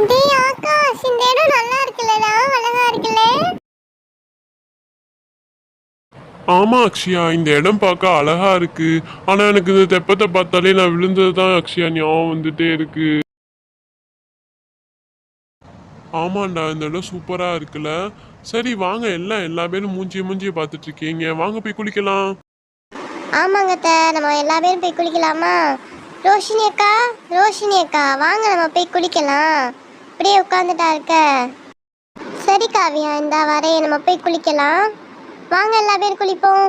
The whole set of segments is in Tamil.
டேய் ஆகாஷ், இந்த இடம் நல்லா இருக்குல்லடா, அழகா இருக்குல்ல. ஆமா அக்ஷயா, இந்த இடம் பார்க்க அழகா இருக்கு. ஆனா எனக்கு இந்த தெப்பத்தை பார்த்தாலே நான் விழுந்தது தான் அக்ஷயா ஞாபகம் வந்துட்டே இருக்கு. ஆமாண்டா, இந்த இடம் சூப்பரா இருக்குல்ல. சரி வாங்க, எல்லா பேரும் மூஞ்சிய பார்த்துட்டு இருக்கீங்க, வாங்க போய் குளிக்கலாம். ஆமாங்க நம்ம எல்லா பேரும் போய் குளிக்கலாமா? ரோஷினி அக்கா, ரோஷினி அக்கா வாங்க நம்ம போய் குளிக்கலாம். அப்படியே உட்காந்துட்டா இருக்க. சரி காவியா, இந்த வரைய நம்ம போய் குளிக்கலாம். வாங்க எல்லா பேரும் குளிப்போம்.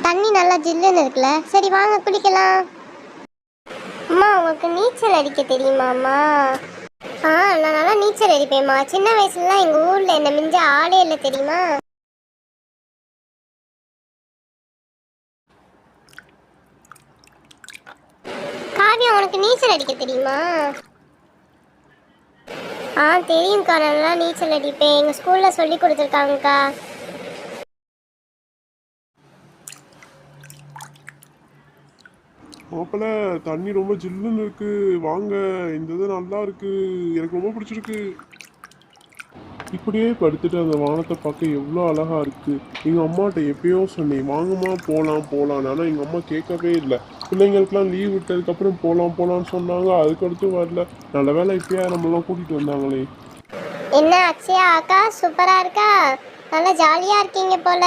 தண்ணி நல்லா ஜில்லுன்னு இருக்குல்ல. சரி வாங்க குளிக்கலாம். அம்மா, உங்களுக்கு நீச்சல் அடிக்க தெரியுமாம்மா? நான் நல்லா நீச்சல் அடிப்பேம்மா. சின்ன வயசுலலாம் எங்கள் ஊரில் என்ன மிஞ்ச ஆளே இல்லை தெரியுமா? காவியா, உனக்கு நீச்சல் அடிக்க தெரியுமா? தெரியும்க்கா, நல்லா நீச்சல் அடிப்பேன். எங்கள் ஸ்கூலில் சொல்லி கொடுத்துருக்காங்கக்கா. மாப்பிள்ள, தண்ணி ரொம்ப ஜில்லுன்னு இருக்கு, வாங்க. இந்த இது நல்லா இருக்கு, எனக்கு ரொம்ப பிடிச்சிருக்கு. இப்படியே படுத்துட்டு அந்த வானத்தை பார்க்க எவ்வளோ அழகா இருக்கு. எங்கள் அம்மாட்ட எப்பயோ சொன்னேன், வாங்கம்மா போகலாம். ஆனால் எங்கள் அம்மா கேட்கவே இல்லை. பிள்ளைங்களுக்கெல்லாம் லீவ் விட்டதுக்கப்புறம் போகலான்னு சொன்னாங்க. அதுக்கடுத்து வரல. நல்ல வேலை இப்பயா நம்மளாம் கூட்டிகிட்டு வந்தாங்களே. என்ன அக்ஷயா அக்கா, சூப்பராக இருக்கா? நல்லா ஜாலியாக இருக்கீங்க போல.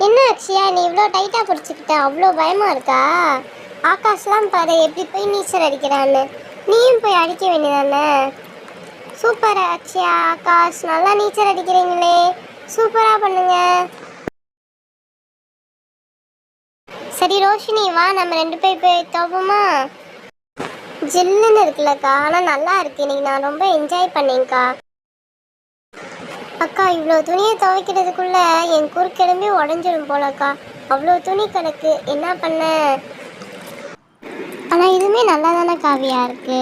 என்ன அக்ஷயா, நீ இவ்வளோ டைட்டாக பிடிச்சிக்கிட்ட? அவ்வளோ பயமாக இருக்கா? ஆகாஷ்லாம் பாரு எப்படி போய் நீச்சல் அடிக்கிறான்னு. நீயும் போய் அடிக்க வேண்டியதானே? சூப்பர் அக்ஷயா, ஆகாஷ் நல்லா நீச்சல் அடிக்கிறீங்களே, சூப்பராக பண்ணுங்க. சரி ரோஷினி, வா நம்ம 2 பேர் போய் தோப்போமா? ஜில்லுன்னு இருக்குல்லக்கா, ஆனால் நல்லா இருக்கு. இன்னைக்கு நான் ரொம்ப என்ஜாய் பண்ணேங்க்கா. அக்கா, இவ்வளோ துணியை துவைக்கிறதுக்குள்ள என் குறுக்கெலும்பி உடஞ்சிடும் போலக்கா. அவ்வளோ துணி கிடக்கு, என்ன பண்ண? ஆனால் இதுவுமே நல்லா தானே காவியா இருக்கு.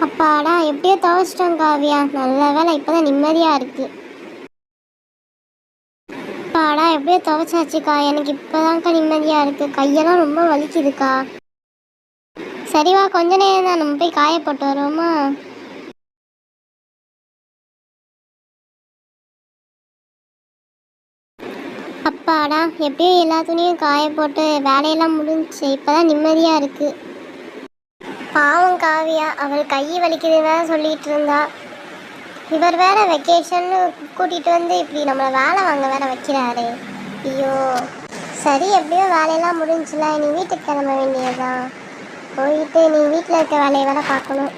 அப்பாடா, எப்படியோ துவைச்சிட்டோம் காவியா. நல்ல வேலை, இப்போதான் நிம்மதியாக இருக்கு. அப்பாடா, எப்படியோ துவைச்சாச்சுக்கா. எனக்கு இப்போதான்க்கா நிம்மதியாக இருக்கு. கையெல்லாம் ரொம்ப வலிக்குதுக்கா. சரிவா, கொஞ்ச நேரம் தான், நம்ம போய் காய போட்டு வருவோமா? அப்பாடா, எப்படியோ எல்லா துணியும் காய போட்டு வேலையெல்லாம் முடிஞ்சிச்சு. இப்போதான் நிம்மதியாக இருக்கு. பாவம் காவியா, அவள் கை வலிக்குதுன்னு வேற சொல்லிட்டு இருந்தா. இவர் வேற வெக்கேஷன்னு கூட்டிகிட்டு வந்து இப்படி நம்மளை வேலை வாங்க வேற வைக்கிறாரு. ஐயோ. சரி, எப்படியோ வேலையெல்லாம் முடிஞ்சுல. நீ வீட்டுக்கு கிளம்ப வேண்டியதுதான். போயிட்டு நீ வீட்டில் இருக்க வேலையை வேற பார்க்கணும்.